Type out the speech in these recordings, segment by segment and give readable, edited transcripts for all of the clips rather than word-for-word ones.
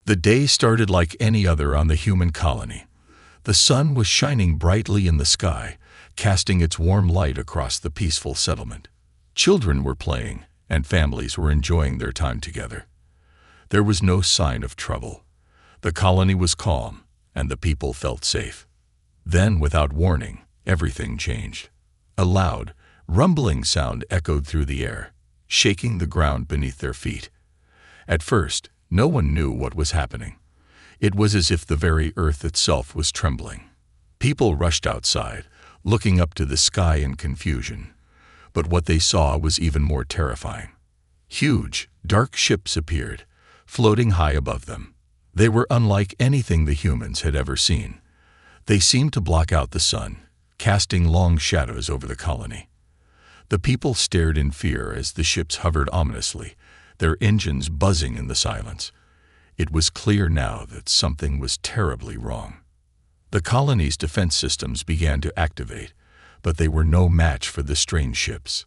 The day started like any other on the human colony. The sun was shining brightly in the sky, casting its warm light across the peaceful settlement. Children were playing, and families were enjoying their time together. There was no sign of trouble. The colony was calm, and the people felt safe. Then, without warning, everything changed. A loud, rumbling sound echoed through the air, shaking the ground beneath their feet. At first, no one knew what was happening. It was as if the very earth itself was trembling. People rushed outside, looking up to the sky in confusion. But what they saw was even more terrifying. Huge, dark ships appeared, floating high above them. They were unlike anything the humans had ever seen. They seemed to block out the sun, casting long shadows over the colony. The people stared in fear as the ships hovered ominously, their engines buzzing in the silence. It was clear now that something was terribly wrong. The colony's defense systems began to activate, but they were no match for the strange ships.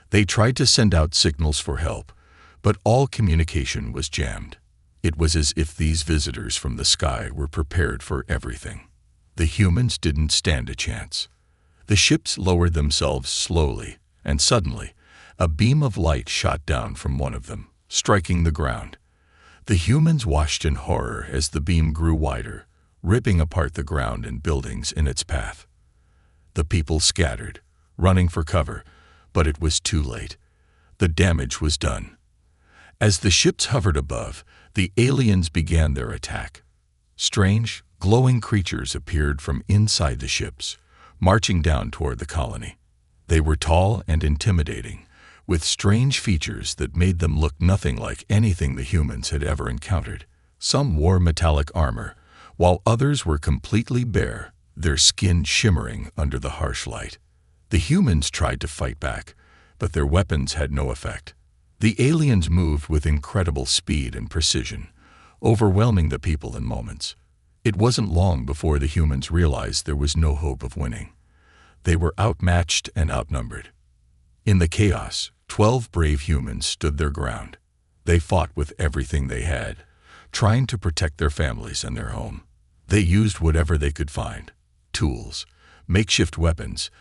They tried to send out signals for help, but all communication was jammed. It was as if these visitors from the sky were prepared for everything. The humans didn't stand a chance. The ships lowered themselves slowly, and suddenly, a beam of light shot down from one of them, striking the ground. The humans watched in horror as the beam grew wider, ripping apart the ground and buildings in its path. The people scattered, running for cover, but it was too late. The damage was done. As the ships hovered above, the aliens began their attack. Strange, glowing creatures appeared from inside the ships, marching down toward the colony. They were tall and intimidating, with strange features that made them look nothing like anything the humans had ever encountered. Some wore metallic armor, while others were completely bare, their skin shimmering under the harsh light. The humans tried to fight back, but their weapons had no effect. The aliens moved with incredible speed and precision, overwhelming the people in moments. It wasn't long before the humans realized there was no hope of winning. They were outmatched and outnumbered. In the chaos, 12 brave humans stood their ground. They fought with everything they had, trying to protect their families and their home. They used whatever they could find: tools, makeshift weapons,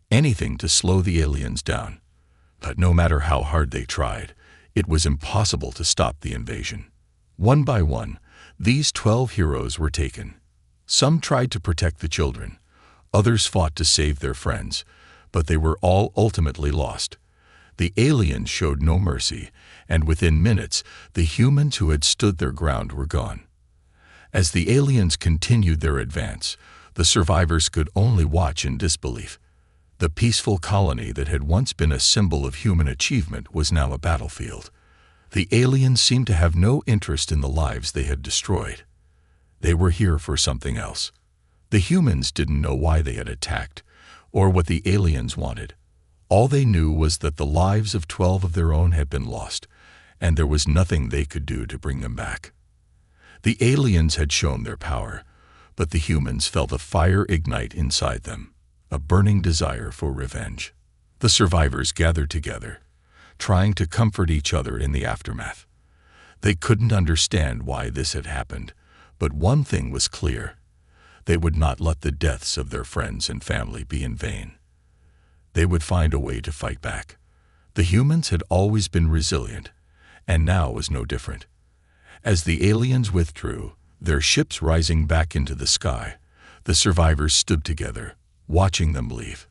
anything to slow the aliens down. But no matter how hard they tried, it was impossible to stop the invasion. One by one, these 12 heroes were taken. Some tried to protect the children, others fought to save their friends, but they were all ultimately lost. The aliens showed no mercy, and within minutes, the humans who had stood their ground were gone. As the aliens continued their advance, the survivors could only watch in disbelief. The peaceful colony that had once been a symbol of human achievement was now a battlefield. The aliens seemed to have no interest in the lives they had destroyed. They were here for something else. The humans didn't know why they had attacked, or what the aliens wanted. All they knew was that the lives of 12 of their own had been lost, and there was nothing they could do to bring them back. The aliens had shown their power, but the humans felt a fire ignite inside them, a burning desire for revenge. The survivors gathered together, trying to comfort each other in the aftermath. They couldn't understand why this had happened, but one thing was clear: they would not let the deaths of their friends and family be in vain. They would find a way to fight back. The humans had always been resilient, and now was no different. As the aliens withdrew, their ships rising back into the sky, the survivors stood together, watching them leave.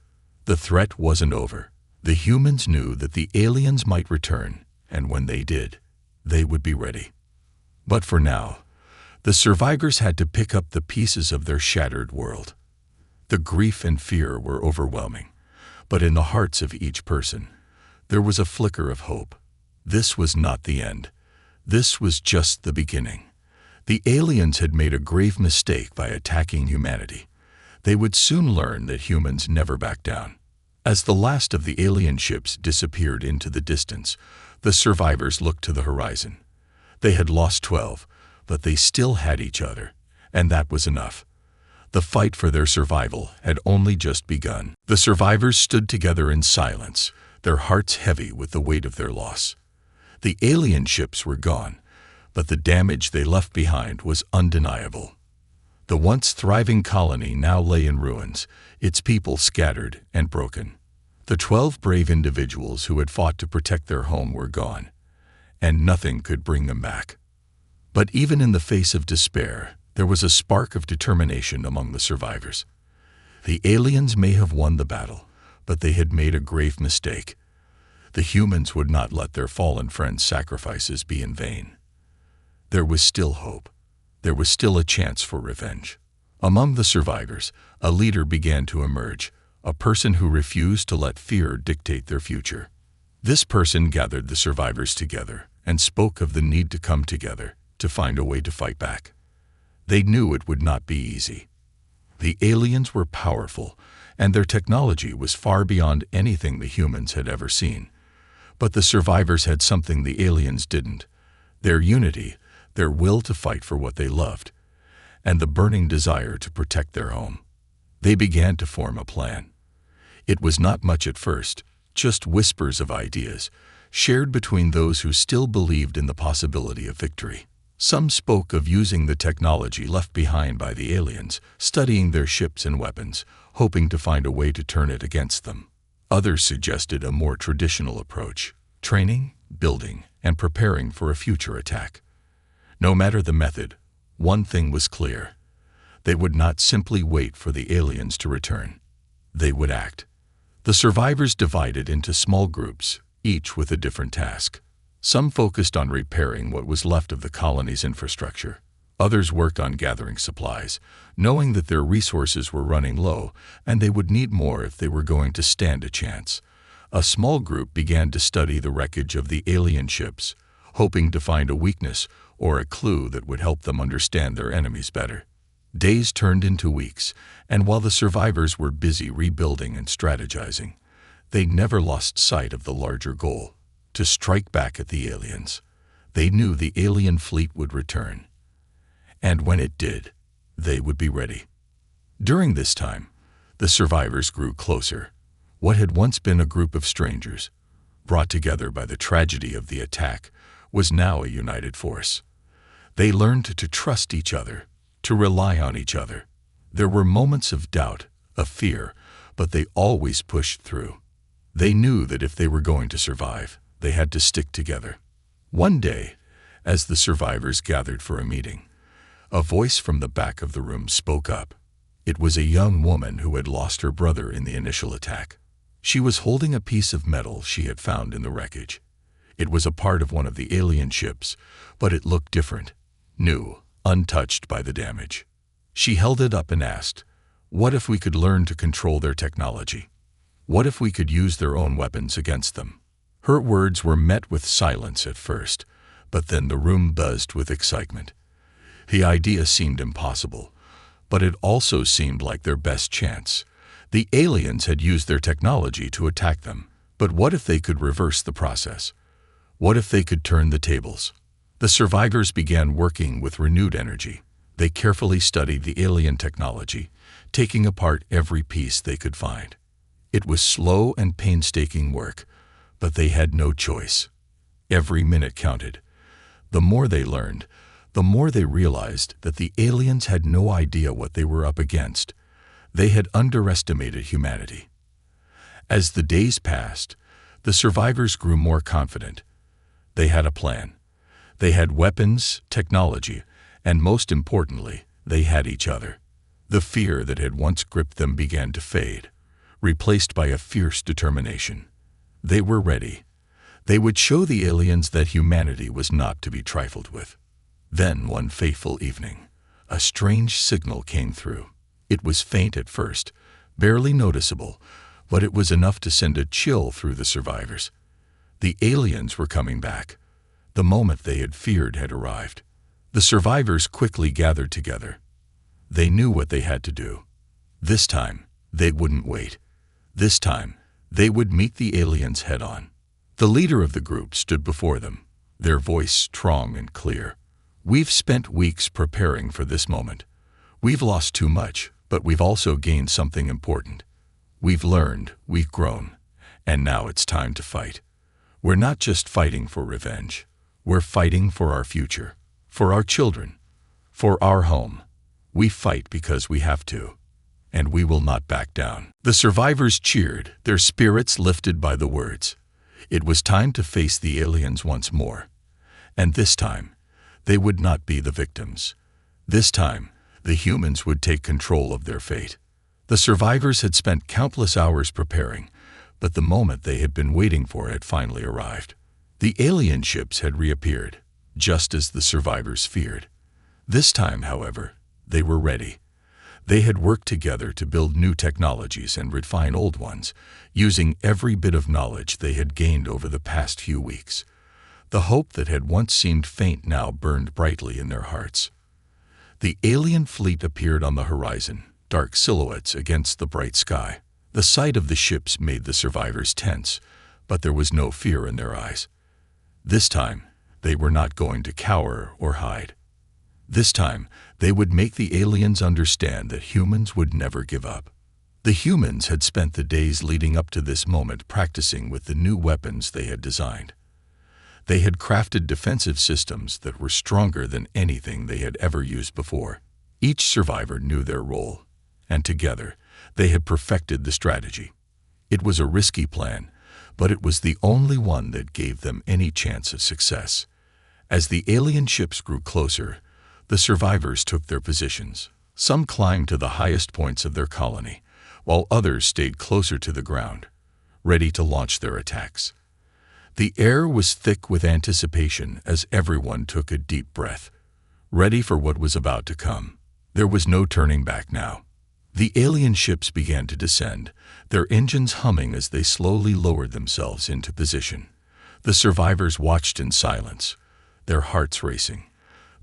The threat wasn't over. The humans knew that the aliens might return, and when they did, they would be ready. But for now, the survivors had to pick up the pieces of their shattered world. The grief and fear were overwhelming, but in the hearts of each person, there was a flicker of hope. This was not the end. This was just the beginning. The aliens had made a grave mistake by attacking humanity. They would soon learn that humans never back down. As the last of the alien ships disappeared into the distance, the survivors looked to the horizon. They had lost 12, but they still had each other, and that was enough. The fight for their survival had only just begun. The survivors stood together in silence, their hearts heavy with the weight of their loss. The alien ships were gone, but the damage they left behind was undeniable. The once thriving colony now lay in ruins, its people scattered and broken. The 12 brave individuals who had fought to protect their home were gone, and nothing could bring them back. But even in the face of despair, there was a spark of determination among the survivors. The aliens may have won the battle, but they had made a grave mistake. The humans would not let their fallen friends' sacrifices be in vain. There was still hope. There was still a chance for revenge. Among the survivors, a leader began to emerge, a person who refused to let fear dictate their future. This person gathered the survivors together and spoke of the need to come together, to find a way to fight back. They knew it would not be easy. The aliens were powerful, and their technology was far beyond anything the humans had ever seen. But the survivors had something the aliens didn't: their unity, their will to fight for what they loved, and the burning desire to protect their home. They began to form a plan. It was not much at first, just whispers of ideas, shared between those who still believed in the possibility of victory. Some spoke of using the technology left behind by the aliens, studying their ships and weapons, hoping to find a way to turn it against them. Others suggested a more traditional approach: training, building, and preparing for a future attack. No matter the method, one thing was clear: they would not simply wait for the aliens to return. They would act. The survivors divided into small groups, each with a different task. Some focused on repairing what was left of the colony's infrastructure. Others worked on gathering supplies, knowing that their resources were running low and they would need more if they were going to stand a chance. A small group began to study the wreckage of the alien ships, hoping to find a weakness or a clue that would help them understand their enemies better. Days turned into weeks, and while the survivors were busy rebuilding and strategizing, they never lost sight of the larger goal: to strike back at the aliens. They knew the alien fleet would return, and when it did, they would be ready. During this time, the survivors grew closer. What had once been a group of strangers, brought together by the tragedy of the attack, was now a united force. They learned to trust each other, to rely on each other. There were moments of doubt, of fear, but they always pushed through. They knew that if they were going to survive, they had to stick together. One day, as the survivors gathered for a meeting, a voice from the back of the room spoke up. It was a young woman who had lost her brother in the initial attack. She was holding a piece of metal she had found in the wreckage. It was a part of one of the alien ships, but it looked different, new, untouched by the damage. She held it up and asked, "What if we could learn to control their technology? What if we could use their own weapons against them?" Her words were met with silence at first, but then the room buzzed with excitement. The idea seemed impossible, but it also seemed like their best chance. The aliens had used their technology to attack them, but what if they could reverse the process? What if they could turn the tables? The survivors began working with renewed energy. They carefully studied the alien technology, taking apart every piece they could find. It was slow and painstaking work, but they had no choice. Every minute counted. The more they learned, the more they realized that the aliens had no idea what they were up against. They had underestimated humanity. As the days passed, the survivors grew more confident. They had a plan. They had weapons, technology, and most importantly, they had each other. The fear that had once gripped them began to fade, replaced by a fierce determination. They were ready. They would show the aliens that humanity was not to be trifled with. Then, one fateful evening, a strange signal came through. It was faint at first, barely noticeable, but it was enough to send a chill through the survivors. The aliens were coming back. The moment they had feared had arrived. The survivors quickly gathered together. They knew what they had to do. This time, they wouldn't wait. This time, they would meet the aliens head-on. The leader of the group stood before them, their voice strong and clear. "We've spent weeks preparing for this moment. We've lost too much, but we've also gained something important. We've learned, we've grown, and now it's time to fight. We're not just fighting for revenge. We're fighting for our future. For our children, for our home, we fight because we have to, and we will not back down." The survivors cheered, their spirits lifted by the words. It was time to face the aliens once more. And this time, they would not be the victims. This time, the humans would take control of their fate. The survivors had spent countless hours preparing, but the moment they had been waiting for had finally arrived. The alien ships had reappeared, just as the survivors feared. This time, however, they were ready. They had worked together to build new technologies and refine old ones, using every bit of knowledge they had gained over the past few weeks. The hope that had once seemed faint now burned brightly in their hearts. The alien fleet appeared on the horizon, dark silhouettes against the bright sky. The sight of the ships made the survivors tense, but there was no fear in their eyes. This time, they were not going to cower or hide. This time, they would make the aliens understand that humans would never give up. The humans had spent the days leading up to this moment practicing with the new weapons they had designed. They had crafted defensive systems that were stronger than anything they had ever used before. Each survivor knew their role, and together, they had perfected the strategy. It was a risky plan, but it was the only one that gave them any chance of success. As the alien ships grew closer, the survivors took their positions. Some climbed to the highest points of their colony, while others stayed closer to the ground, ready to launch their attacks. The air was thick with anticipation as everyone took a deep breath, ready for what was about to come. There was no turning back now. The alien ships began to descend, their engines humming as they slowly lowered themselves into position. The survivors watched in silence, their hearts racing.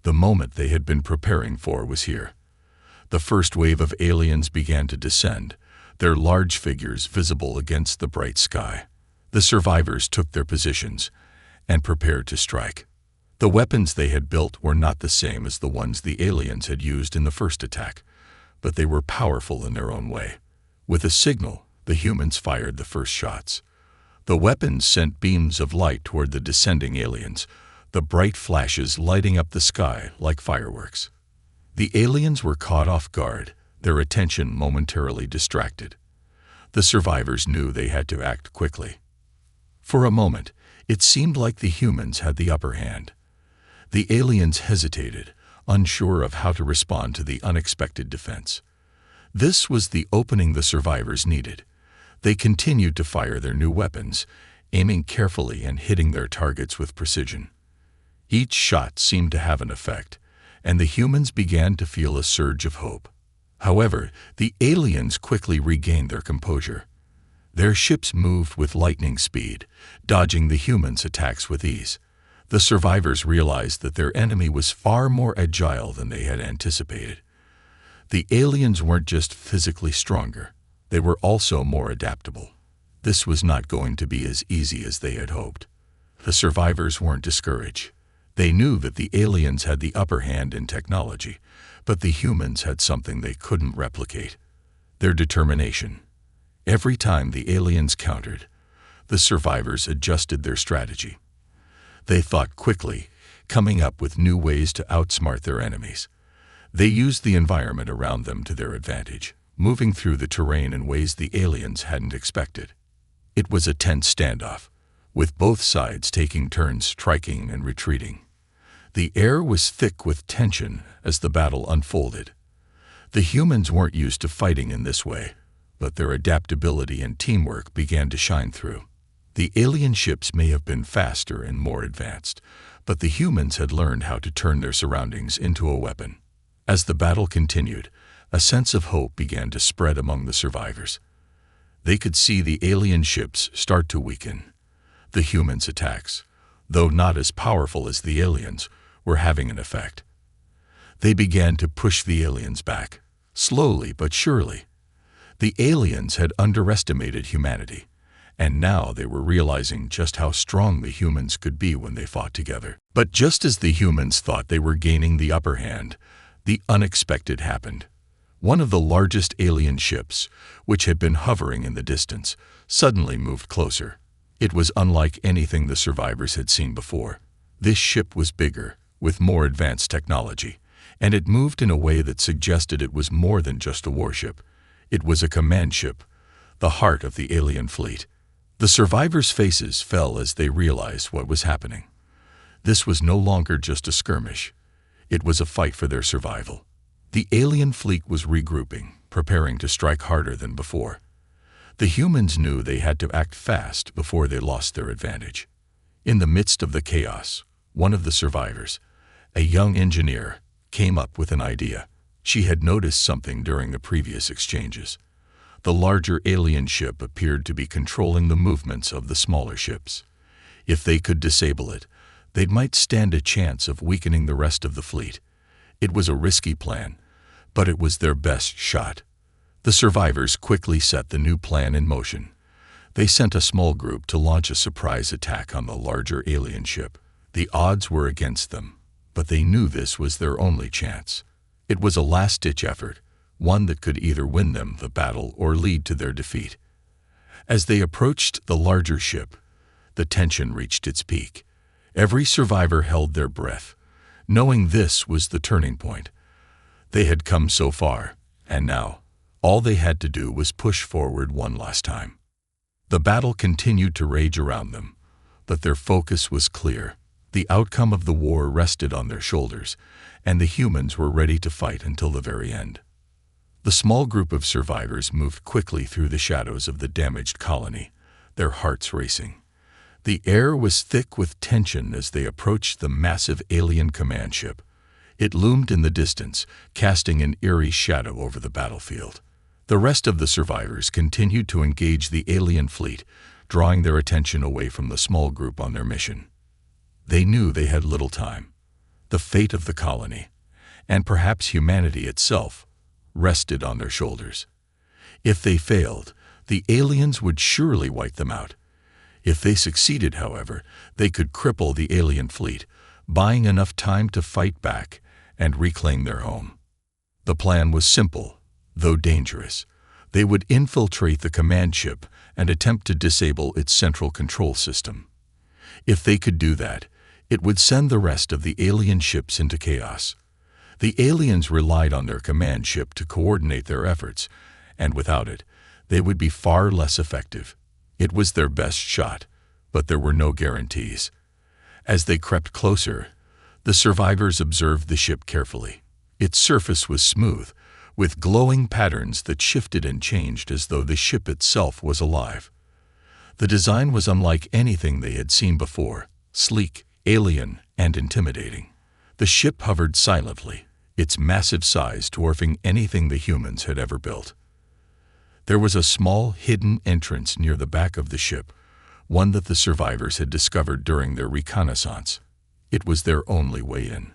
The moment they had been preparing for was here. The first wave of aliens began to descend, their large figures visible against the bright sky. The survivors took their positions and prepared to strike. The weapons they had built were not the same as the ones the aliens had used in the first attack, but they were powerful in their own way. With a signal, the humans fired the first shots. The weapons sent beams of light toward the descending aliens, the bright flashes lighting up the sky like fireworks. The aliens were caught off guard, their attention momentarily distracted. The survivors knew they had to act quickly. For a moment, it seemed like the humans had the upper hand. The aliens hesitated, unsure of how to respond to the unexpected defense. This was the opening the survivors needed. They continued to fire their new weapons, aiming carefully and hitting their targets with precision. Each shot seemed to have an effect, and the humans began to feel a surge of hope. However, the aliens quickly regained their composure. Their ships moved with lightning speed, dodging the humans' attacks with ease. The survivors realized that their enemy was far more agile than they had anticipated. The aliens weren't just physically stronger, they were also more adaptable. This was not going to be as easy as they had hoped. The survivors weren't discouraged. They knew that the aliens had the upper hand in technology, but the humans had something they couldn't replicate: their determination. Every time the aliens countered, the survivors adjusted their strategy. They thought quickly, coming up with new ways to outsmart their enemies. They used the environment around them to their advantage, moving through the terrain in ways the aliens hadn't expected. It was a tense standoff, with both sides taking turns striking and retreating. The air was thick with tension as the battle unfolded. The humans weren't used to fighting in this way, but their adaptability and teamwork began to shine through. The alien ships may have been faster and more advanced, but the humans had learned how to turn their surroundings into a weapon. As the battle continued, a sense of hope began to spread among the survivors. They could see the alien ships start to weaken. The humans' attacks, though not as powerful as the aliens, were having an effect. They began to push the aliens back, slowly but surely. The aliens had underestimated humanity, and now they were realizing just how strong the humans could be when they fought together. But just as the humans thought they were gaining the upper hand, the unexpected happened. One of the largest alien ships, which had been hovering in the distance, suddenly moved closer. It was unlike anything the survivors had seen before. This ship was bigger, with more advanced technology, and it moved in a way that suggested it was more than just a warship. It was a command ship, the heart of the alien fleet. The survivors' faces fell as they realized what was happening. This was no longer just a skirmish. It was a fight for their survival. The alien fleet was regrouping, preparing to strike harder than before. The humans knew they had to act fast before they lost their advantage. In the midst of the chaos, one of the survivors, a young engineer, came up with an idea. She had noticed something during the previous exchanges. The larger alien ship appeared to be controlling the movements of the smaller ships. If they could disable it, they might stand a chance of weakening the rest of the fleet. It was a risky plan, but it was their best shot. The survivors quickly set the new plan in motion. They sent a small group to launch a surprise attack on the larger alien ship. The odds were against them, but they knew this was their only chance. It was a last-ditch effort, one that could either win them the battle or lead to their defeat. As they approached the larger ship, the tension reached its peak. Every survivor held their breath, knowing this was the turning point. They had come so far, and now, all they had to do was push forward one last time. The battle continued to rage around them, but their focus was clear. The outcome of the war rested on their shoulders, and the humans were ready to fight until the very end. The small group of survivors moved quickly through the shadows of the damaged colony, their hearts racing. The air was thick with tension as they approached the massive alien command ship. It loomed in the distance, casting an eerie shadow over the battlefield. The rest of the survivors continued to engage the alien fleet, drawing their attention away from the small group on their mission. They knew they had little time. The fate of the colony, and perhaps humanity itself, rested on their shoulders. If they failed, the aliens would surely wipe them out. If they succeeded, however, they could cripple the alien fleet, buying enough time to fight back and reclaim their home. The plan was simple, though dangerous. They would infiltrate the command ship and attempt to disable its central control system. If they could do that, it would send the rest of the alien ships into chaos. The aliens relied on their command ship to coordinate their efforts, and without it, they would be far less effective. It was their best shot, but there were no guarantees. As they crept closer, the survivors observed the ship carefully. Its surface was smooth, with glowing patterns that shifted and changed as though the ship itself was alive. The design was unlike anything they had seen before, sleek, alien, and intimidating. The ship hovered silently, its massive size dwarfing anything the humans had ever built. There was a small, hidden entrance near the back of the ship, one that the survivors had discovered during their reconnaissance. It was their only way in.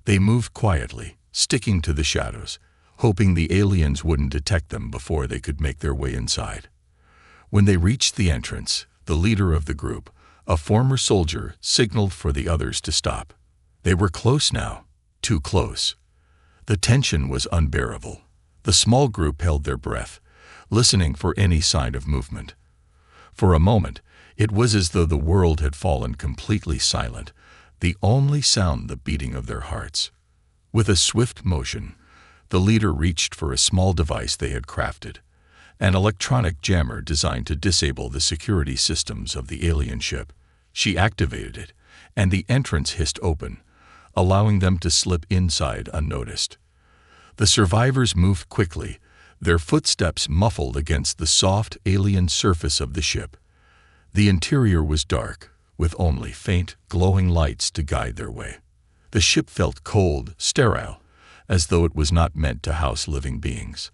They moved quietly, sticking to the shadows, hoping the aliens wouldn't detect them before they could make their way inside. When they reached the entrance, the leader of the group, a former soldier, signaled for the others to stop. They were close now, too close. The tension was unbearable. The small group held their breath, listening for any sign of movement. For a moment, it was as though the world had fallen completely silent, the only sound the beating of their hearts. With a swift motion, the leader reached for a small device they had crafted, an electronic jammer designed to disable the security systems of the alien ship. She activated it, and the entrance hissed open, allowing them to slip inside unnoticed. The survivors moved quickly, their footsteps muffled against the soft alien surface of the ship. The interior was dark, with only faint, glowing lights to guide their way. The ship felt cold, sterile, as though it was not meant to house living beings.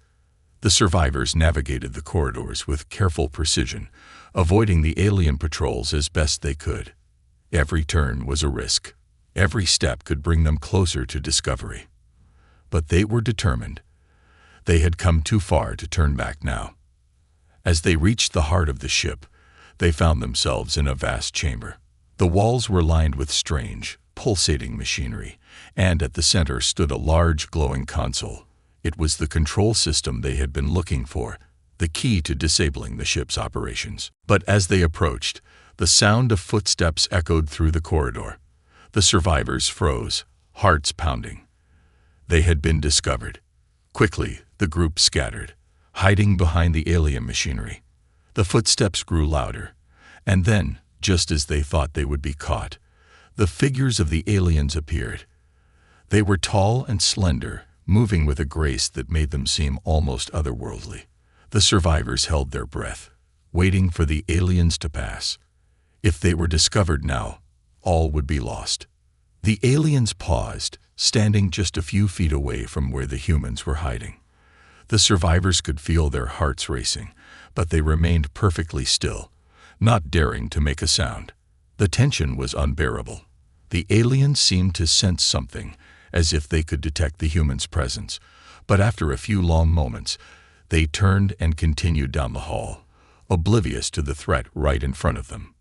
The survivors navigated the corridors with careful precision, avoiding the alien patrols as best they could. Every turn was a risk. Every step could bring them closer to discovery. But they were determined. They had come too far to turn back now. As they reached the heart of the ship, they found themselves in a vast chamber. The walls were lined with strange, pulsating machinery, and at the center stood a large glowing console. It was the control system they had been looking for, the key to disabling the ship's operations. But as they approached, the sound of footsteps echoed through the corridor. The survivors froze, hearts pounding. They had been discovered. Quickly, the group scattered, hiding behind the alien machinery. The footsteps grew louder, and then, just as they thought they would be caught, the figures of the aliens appeared. They were tall and slender, moving with a grace that made them seem almost otherworldly. The survivors held their breath, waiting for the aliens to pass. If they were discovered now, all would be lost. The aliens paused, standing just a few feet away from where the humans were hiding. The survivors could feel their hearts racing, but they remained perfectly still, not daring to make a sound. The tension was unbearable. The aliens seemed to sense something, as if they could detect the humans' presence, but after a few long moments, they turned and continued down the hall, oblivious to the threat right in front of them.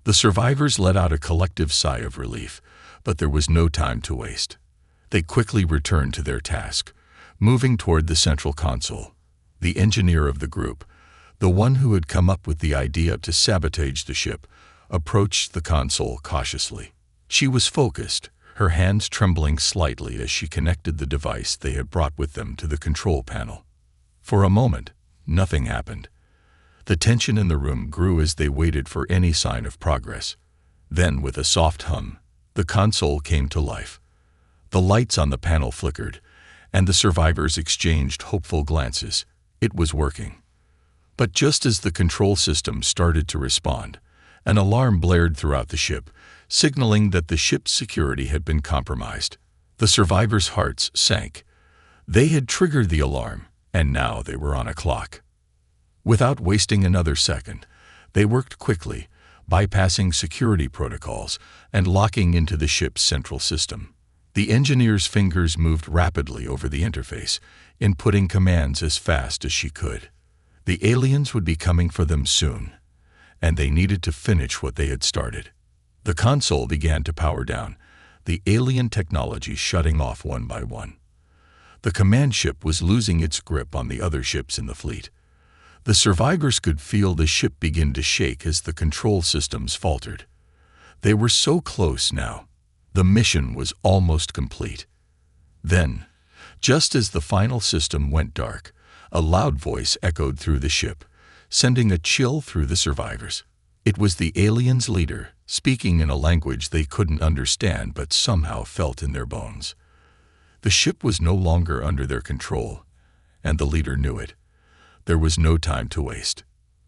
The survivors let out a collective sigh of relief, but there was no time to waste. They quickly returned to their task, moving toward the central console. The engineer of the group, the one who had come up with the idea to sabotage the ship, approached the console cautiously. She was focused, her hands trembling slightly as she connected the device they had brought with them to the control panel. For a moment, nothing happened. The tension in the room grew as they waited for any sign of progress. Then, with a soft hum, the console came to life. The lights on the panel flickered, and the survivors exchanged hopeful glances. It was working. But just as the control system started to respond, an alarm blared throughout the ship, signaling that the ship's security had been compromised. The survivors' hearts sank. They had triggered the alarm, and now they were on a clock. Without wasting another second, they worked quickly, bypassing security protocols and locking into the ship's central system. The engineer's fingers moved rapidly over the interface, inputting commands as fast as she could. The aliens would be coming for them soon, and they needed to finish what they had started. The console began to power down, the alien technology shutting off one by one. The command ship was losing its grip on the other ships in the fleet. The survivors could feel the ship begin to shake as the control systems faltered. They were so close now. The mission was almost complete. Then, just as the final system went dark, a loud voice echoed through the ship, sending a chill through the survivors. It was the aliens' leader, speaking in a language they couldn't understand but somehow felt in their bones. The ship was no longer under their control, and the leader knew it. There was no time to waste.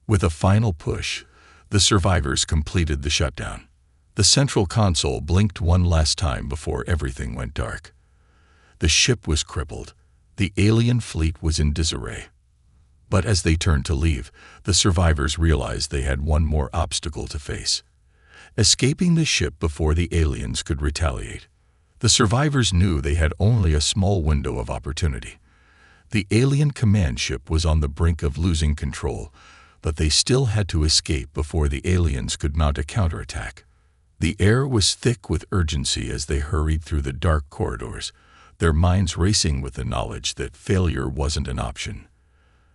With a final push, the survivors completed the shutdown. The central console blinked one last time before everything went dark. The ship was crippled. The alien fleet was in disarray. But as they turned to leave, the survivors realized they had one more obstacle to face: escaping the ship before the aliens could retaliate. The survivors knew they had only a small window of opportunity. The alien command ship was on the brink of losing control, but they still had to escape before the aliens could mount a counterattack. The air was thick with urgency as they hurried through the dark corridors, their minds racing with the knowledge that failure wasn't an option.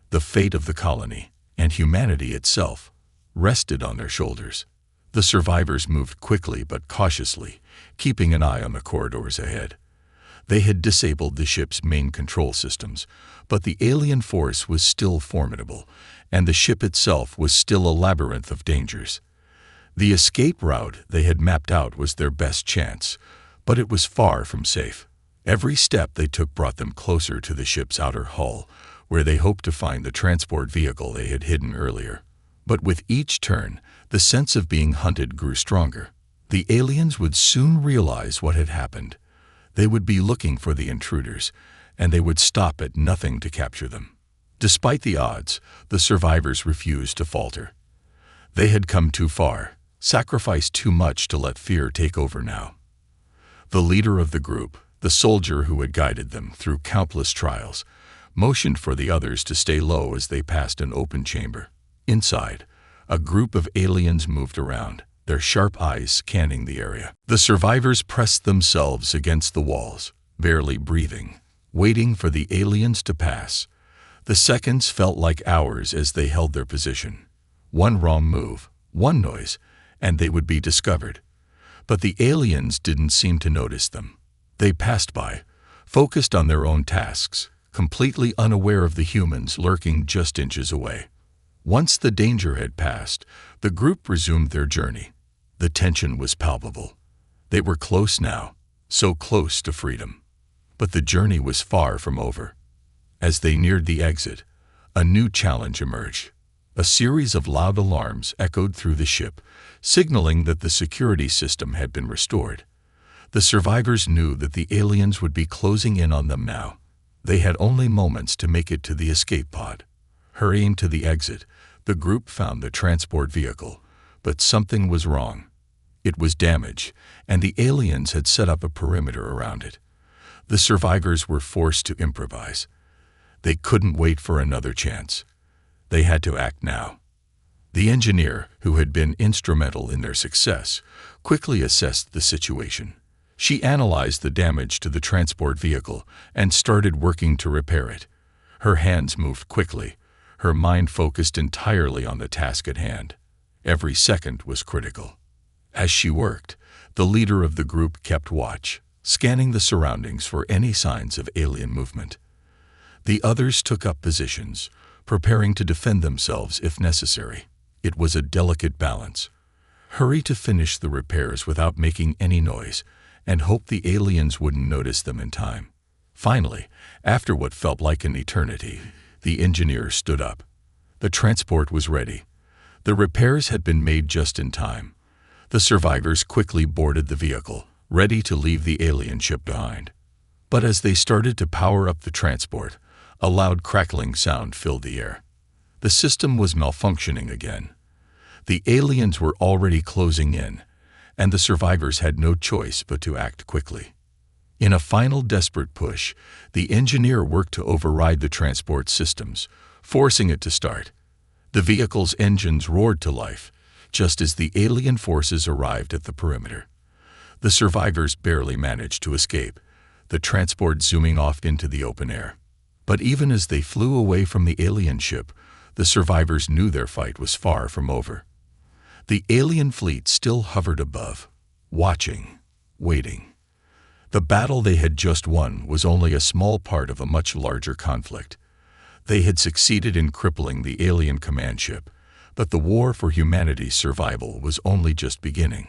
The fate of the colony, and humanity itself, rested on their shoulders. The survivors moved quickly but cautiously, keeping an eye on the corridors ahead. They had disabled the ship's main control systems, but the alien force was still formidable, and the ship itself was still a labyrinth of dangers. The escape route they had mapped out was their best chance, but it was far from safe. Every step they took brought them closer to the ship's outer hull, where they hoped to find the transport vehicle they had hidden earlier. But with each turn, the sense of being hunted grew stronger. The aliens would soon realize what had happened. They would be looking for the intruders, and they would stop at nothing to capture them. Despite the odds, the survivors refused to falter. They had come too far, sacrificed too much to let fear take over now. The leader of the group, the soldier who had guided them through countless trials, motioned for the others to stay low as they passed an open chamber. Inside, a group of aliens moved around, their sharp eyes scanning the area. The survivors pressed themselves against the walls, barely breathing, waiting for the aliens to pass. The seconds felt like hours as they held their position. One wrong move, one noise, and they would be discovered. But the aliens didn't seem to notice them. They passed by, focused on their own tasks, completely unaware of the humans lurking just inches away. Once the danger had passed, the group resumed their journey. The tension was palpable. They were close now, so close to freedom. But the journey was far from over. As they neared the exit, a new challenge emerged. A series of loud alarms echoed through the ship, signaling that the security system had been restored. The survivors knew that the aliens would be closing in on them now. They had only moments to make it to the escape pod. Hurrying to the exit, the group found the transport vehicle, but something was wrong. It was damaged, and the aliens had set up a perimeter around it. The survivors were forced to improvise. They couldn't wait for another chance. They had to act now. The engineer, who had been instrumental in their success, quickly assessed the situation. She analyzed the damage to the transport vehicle and started working to repair it. Her hands moved quickly, her mind focused entirely on the task at hand. Every second was critical. As she worked, the leader of the group kept watch, scanning the surroundings for any signs of alien movement. The others took up positions, preparing to defend themselves if necessary. It was a delicate balance. Hurry to finish the repairs without making any noise, and hope the aliens wouldn't notice them in time. Finally, after what felt like an eternity, the engineer stood up. The transport was ready. The repairs had been made just in time. The survivors quickly boarded the vehicle, ready to leave the alien ship behind. But as they started to power up the transport, a loud crackling sound filled the air. The system was malfunctioning again. The aliens were already closing in, and the survivors had no choice but to act quickly. In a final desperate push, the engineer worked to override the transport systems, forcing it to start. The vehicle's engines roared to life, just as the alien forces arrived at the perimeter. The survivors barely managed to escape, the transport zooming off into the open air. But even as they flew away from the alien ship, the survivors knew their fight was far from over. The alien fleet still hovered above, watching, waiting. The battle they had just won was only a small part of a much larger conflict. They had succeeded in crippling the alien command ship, but the war for humanity's survival was only just beginning.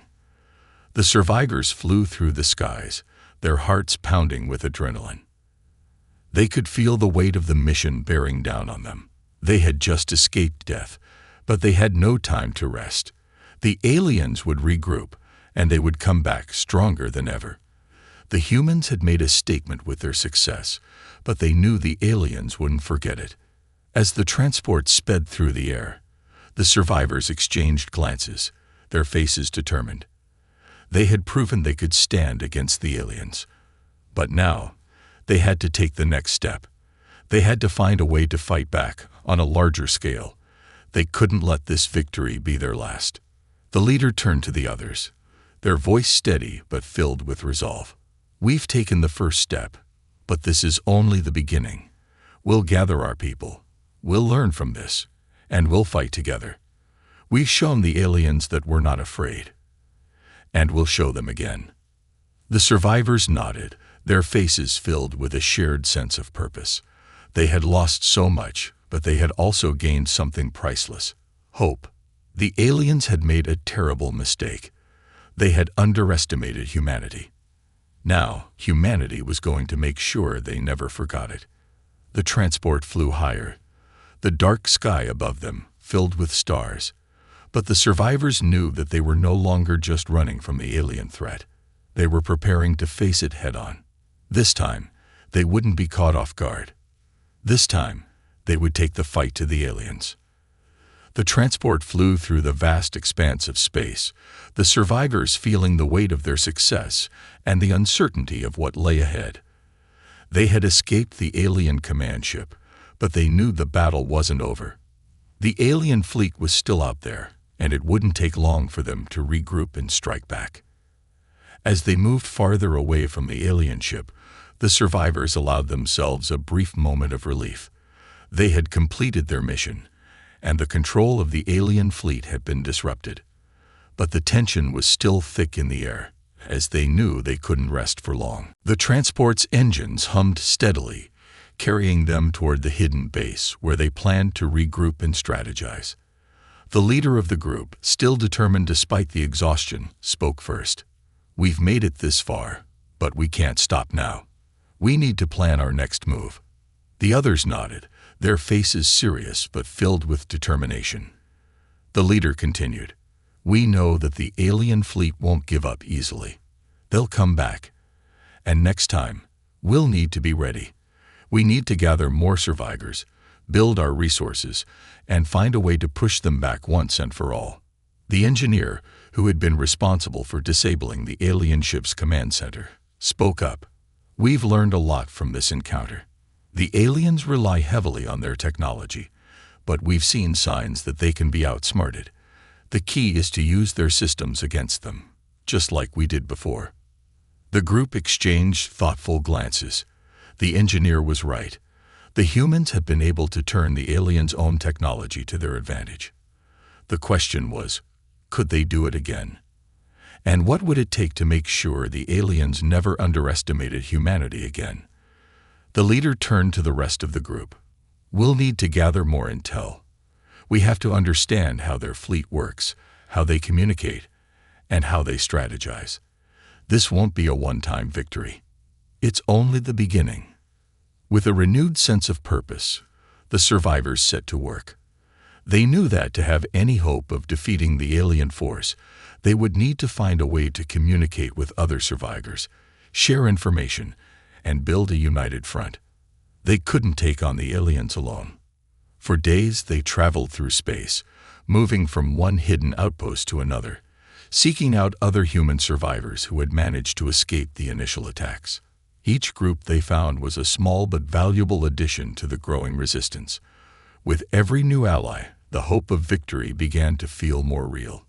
The survivors flew through the skies, their hearts pounding with adrenaline. They could feel the weight of the mission bearing down on them. They had just escaped death, but they had no time to rest. The aliens would regroup, and they would come back stronger than ever. The humans had made a statement with their success, but they knew the aliens wouldn't forget it. As the transport sped through the air, the survivors exchanged glances, their faces determined. They had proven they could stand against the aliens. But now, they had to take the next step. They had to find a way to fight back on a larger scale. They couldn't let this victory be their last. The leader turned to the others, their voice steady but filled with resolve. "We've taken the first step, but this is only the beginning. We'll gather our people. We'll learn from this, and we'll fight together. We've shown the aliens that we're not afraid, and we'll show them again." The survivors nodded, their faces filled with a shared sense of purpose. They had lost so much, but they had also gained something priceless: hope. The aliens had made a terrible mistake. They had underestimated humanity. Now, humanity was going to make sure they never forgot it. The transport flew higher, the dark sky above them filled with stars. But the survivors knew that they were no longer just running from the alien threat. They were preparing to face it head-on. This time, they wouldn't be caught off guard. This time, they would take the fight to the aliens. The transport flew through the vast expanse of space, the survivors feeling the weight of their success and the uncertainty of what lay ahead. They had escaped the alien command ship, but they knew the battle wasn't over. The alien fleet was still out there, and it wouldn't take long for them to regroup and strike back. As they moved farther away from the alien ship, the survivors allowed themselves a brief moment of relief. They had completed their mission, and the control of the alien fleet had been disrupted. But the tension was still thick in the air, as they knew they couldn't rest for long. The transport's engines hummed steadily, carrying them toward the hidden base where they planned to regroup and strategize. The leader of the group, still determined despite the exhaustion, spoke first. "We've made it this far, but we can't stop now. We need to plan our next move." The others nodded, their faces serious but filled with determination. The leader continued, "We know that the alien fleet won't give up easily. They'll come back. And next time, we'll need to be ready. We need to gather more survivors, build our resources, and find a way to push them back once and for all." The engineer, who had been responsible for disabling the alien ship's command center, spoke up. "We've learned a lot from this encounter. The aliens rely heavily on their technology, but we've seen signs that they can be outsmarted. The key is to use their systems against them, just like we did before." The group exchanged thoughtful glances. The engineer was right. The humans had been able to turn the aliens' own technology to their advantage. The question was, could they do it again? And what would it take to make sure the aliens never underestimated humanity again? The leader turned to the rest of the group. "We'll need to gather more intel. We have to understand how their fleet works, how they communicate, and how they strategize. This won't be a one-time victory. It's only the beginning." With a renewed sense of purpose, the survivors set to work. They knew that to have any hope of defeating the alien force, they would need to find a way to communicate with other survivors, share information, and build a united front. They couldn't take on the aliens alone. For days they traveled through space, moving from one hidden outpost to another, seeking out other human survivors who had managed to escape the initial attacks. Each group they found was a small but valuable addition to the growing resistance. With every new ally, the hope of victory began to feel more real.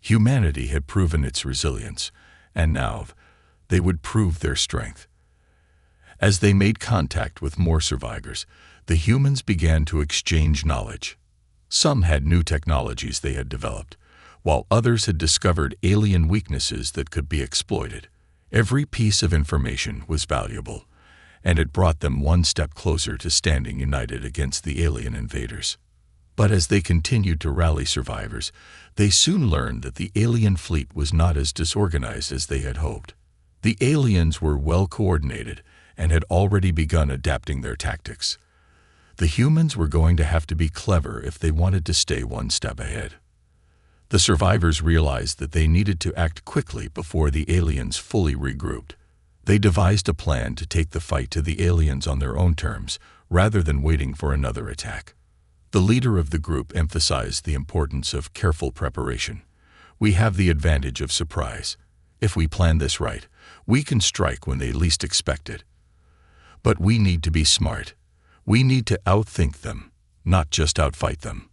Humanity had proven its resilience, and now they would prove their strength. As they made contact with more survivors, the humans began to exchange knowledge. Some had new technologies they had developed, while others had discovered alien weaknesses that could be exploited. Every piece of information was valuable, and it brought them one step closer to standing united against the alien invaders. But as they continued to rally survivors, they soon learned that the alien fleet was not as disorganized as they had hoped. The aliens were well coordinated and had already begun adapting their tactics. The humans were going to have to be clever if they wanted to stay one step ahead. The survivors realized that they needed to act quickly before the aliens fully regrouped. They devised a plan to take the fight to the aliens on their own terms, rather than waiting for another attack. The leader of the group emphasized the importance of careful preparation. "We have the advantage of surprise. If we plan this right, we can strike when they least expect it. But we need to be smart. We need to outthink them, not just outfight them."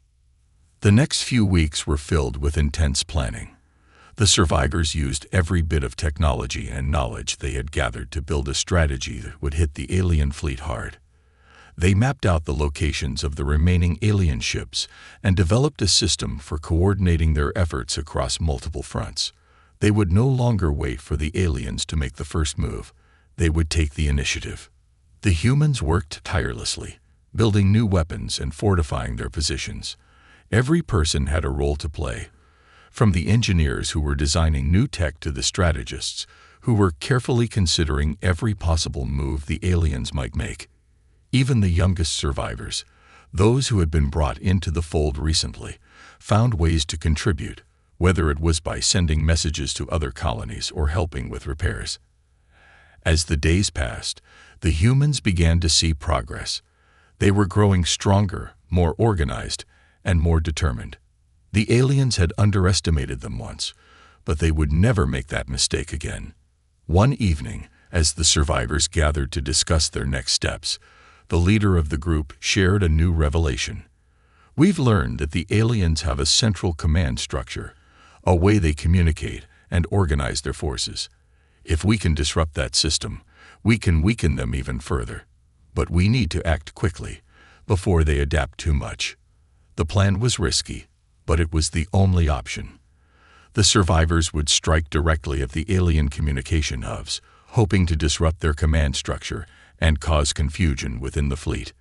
The next few weeks were filled with intense planning. The survivors used every bit of technology and knowledge they had gathered to build a strategy that would hit the alien fleet hard. They mapped out the locations of the remaining alien ships and developed a system for coordinating their efforts across multiple fronts. They would no longer wait for the aliens to make the first move. They would take the initiative. The humans worked tirelessly, building new weapons and fortifying their positions. Every person had a role to play, from the engineers who were designing new tech to the strategists who were carefully considering every possible move the aliens might make. Even the youngest survivors, those who had been brought into the fold recently, found ways to contribute, whether it was by sending messages to other colonies or helping with repairs. As the days passed, the humans began to see progress. They were growing stronger, more organized, and more determined. The aliens had underestimated them once, but they would never make that mistake again. One evening, as the survivors gathered to discuss their next steps, the leader of the group shared a new revelation. "We've learned that the aliens have a central command structure, a way they communicate and organize their forces. If we can disrupt that system, we can weaken them even further. But we need to act quickly, before they adapt too much." The plan was risky, but it was the only option. The survivors would strike directly at the alien communication hubs, hoping to disrupt their command structure and cause confusion within the fleet.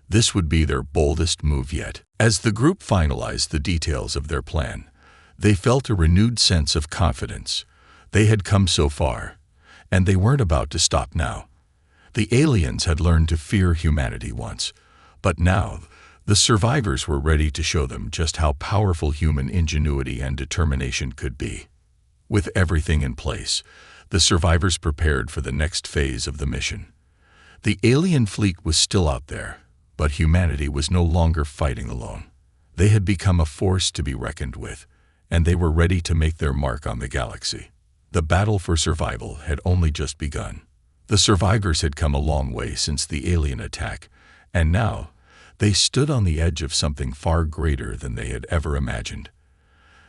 This would be their boldest move yet. As the group finalized the details of their plan, they felt a renewed sense of confidence. They had come so far, and they weren't about to stop now. The aliens had learned to fear humanity once, but now the survivors were ready to show them just how powerful human ingenuity and determination could be. With everything in place, the survivors prepared for the next phase of the mission. The alien fleet was still out there, but humanity was no longer fighting alone. They had become a force to be reckoned with, and they were ready to make their mark on the galaxy. The battle for survival had only just begun. The survivors had come a long way since the alien attack, and now they stood on the edge of something far greater than they had ever imagined.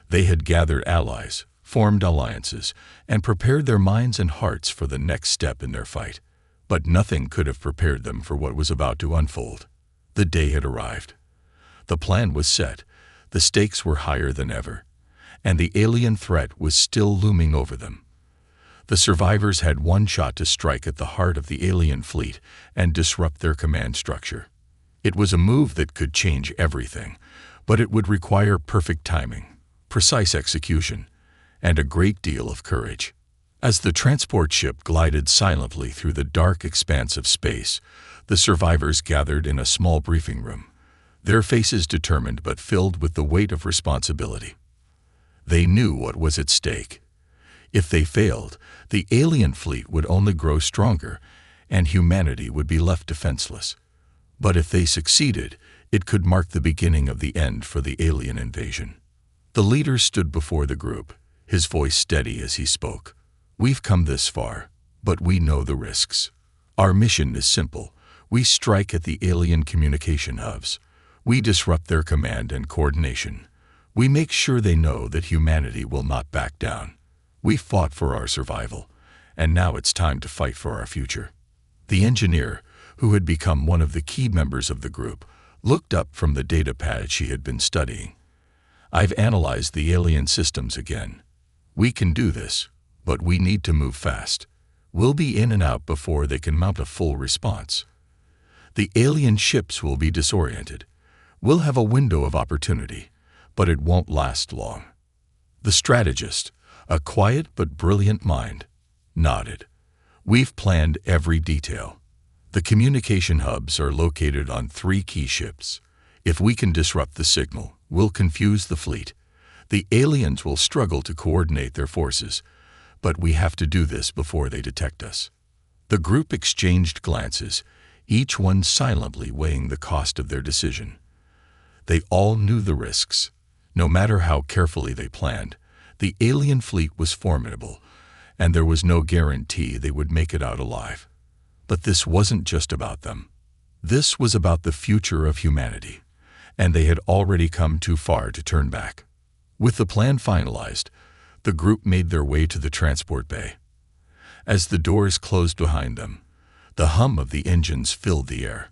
They had gathered allies, formed alliances, and prepared their minds and hearts for the next step in their fight. But nothing could have prepared them for what was about to unfold. The day had arrived. The plan was set, the stakes were higher than ever, and the alien threat was still looming over them. The survivors had one shot to strike at the heart of the alien fleet and disrupt their command structure. It was a move that could change everything, but it would require perfect timing, precise execution, and a great deal of courage. As the transport ship glided silently through the dark expanse of space, the survivors gathered in a small briefing room, their faces determined but filled with the weight of responsibility. They knew what was at stake. If they failed, the alien fleet would only grow stronger, and humanity would be left defenseless. But if they succeeded, it could mark the beginning of the end for the alien invasion. The leader stood before the group, his voice steady as he spoke. "We've come this far, but we know the risks. Our mission is simple. We strike at the alien communication hubs. We disrupt their command and coordination. We make sure they know that humanity will not back down. We fought for our survival, and now it's time to fight for our future." The engineer, who had become one of the key members of the group, looked up from the data pad she had been studying. "I've analyzed the alien systems again. We can do this, but we need to move fast. We'll be in and out before they can mount a full response. The alien ships will be disoriented. We'll have a window of opportunity, but it won't last long." The strategist, a quiet but brilliant mind, nodded. "We've planned every detail. The communication hubs are located on 3 key ships. If we can disrupt the signal, we'll confuse the fleet. The aliens will struggle to coordinate their forces, but we have to do this before they detect us." The group exchanged glances, each one silently weighing the cost of their decision. They all knew the risks. No matter how carefully they planned, the alien fleet was formidable, and there was no guarantee they would make it out alive. But this wasn't just about them. This was about the future of humanity, and they had already come too far to turn back. With the plan finalized, the group made their way to the transport bay. As the doors closed behind them, the hum of the engines filled the air,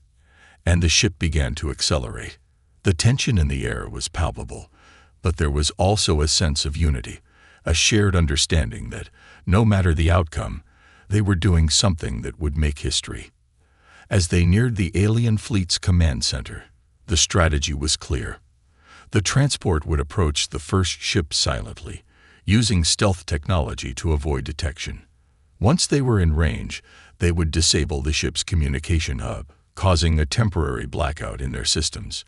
and the ship began to accelerate. The tension in the air was palpable, but there was also a sense of unity, a shared understanding that, no matter the outcome, they were doing something that would make history. As they neared the alien fleet's command center, the strategy was clear. The transport would approach the first ship silently, using stealth technology to avoid detection. Once they were in range, they would disable the ship's communication hub, causing a temporary blackout in their systems.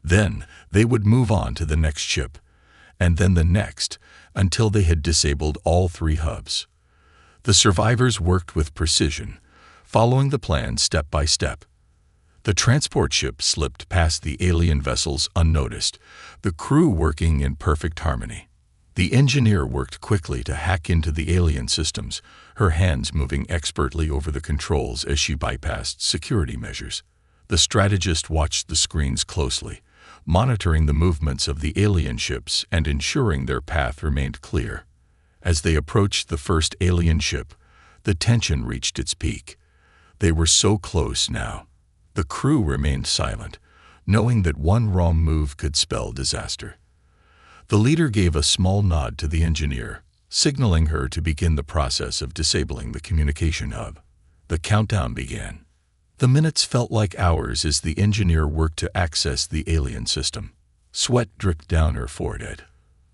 Then they would move on to the next ship, and then the next, until they had disabled all 3 hubs. The survivors worked with precision, following the plan step by step. The transport ship slipped past the alien vessels unnoticed, the crew working in perfect harmony. The engineer worked quickly to hack into the alien systems, her hands moving expertly over the controls as she bypassed security measures. The strategist watched the screens closely, monitoring the movements of the alien ships and ensuring their path remained clear. As they approached the first alien ship, the tension reached its peak. They were so close now. The crew remained silent, knowing that one wrong move could spell disaster. The leader gave a small nod to the engineer, signaling her to begin the process of disabling the communication hub. The countdown began. The minutes felt like hours as the engineer worked to access the alien system. Sweat dripped down her forehead,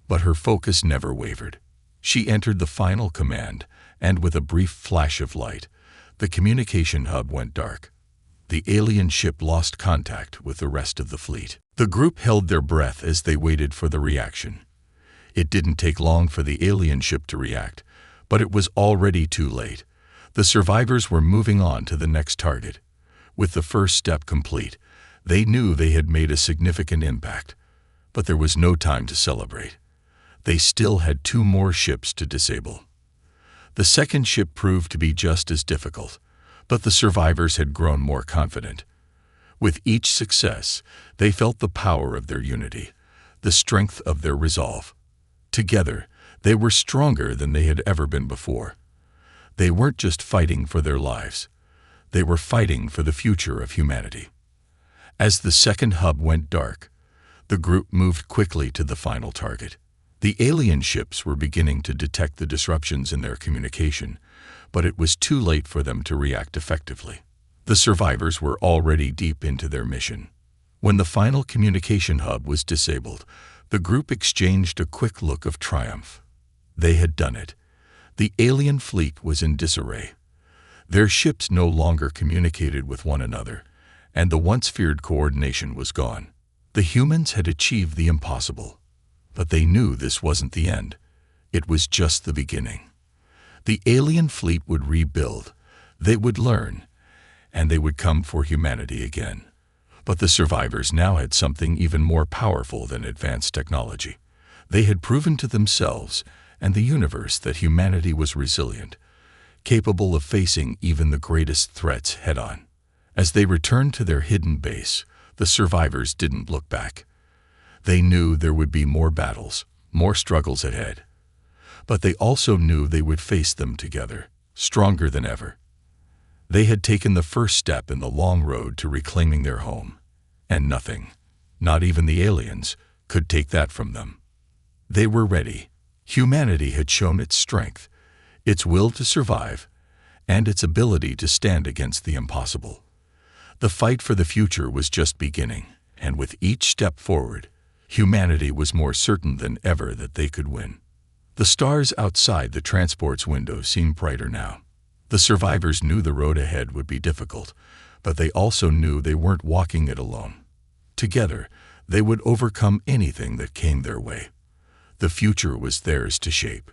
but her focus never wavered. She entered the final command, and with a brief flash of light, the communication hub went dark. The alien ship lost contact with the rest of the fleet. The group held their breath as they waited for the reaction. It didn't take long for the alien ship to react, but it was already too late. The survivors were moving on to the next target. With the first step complete, they knew they had made a significant impact, but there was no time to celebrate. They still had 2 more ships to disable. The second ship proved to be just as difficult, but the survivors had grown more confident. With each success, they felt the power of their unity, the strength of their resolve. Together, they were stronger than they had ever been before. They weren't just fighting for their lives. They were fighting for the future of humanity. As the second hub went dark, the group moved quickly to the final target. The alien ships were beginning to detect the disruptions in their communication, but it was too late for them to react effectively. The survivors were already deep into their mission. When the final communication hub was disabled, the group exchanged a quick look of triumph. They had done it. The alien fleet was in disarray. Their ships no longer communicated with one another, and the once feared coordination was gone. The humans had achieved the impossible, but they knew this wasn't the end. It was just the beginning. The alien fleet would rebuild, they would learn, and they would come for humanity again. But the survivors now had something even more powerful than advanced technology. They had proven to themselves and the universe that humanity was resilient, capable of facing even the greatest threats head-on. As they returned to their hidden base, the survivors didn't look back. They knew there would be more battles, more struggles ahead. But they also knew they would face them together, stronger than ever. They had taken the first step in the long road to reclaiming their home, and nothing, not even the aliens, could take that from them. They were ready. Humanity had shown its strength, its will to survive, and its ability to stand against the impossible. The fight for the future was just beginning, and with each step forward, humanity was more certain than ever that they could win. The stars outside the transport's window seemed brighter now. The survivors knew the road ahead would be difficult, but they also knew they weren't walking it alone. Together, they would overcome anything that came their way. The future was theirs to shape.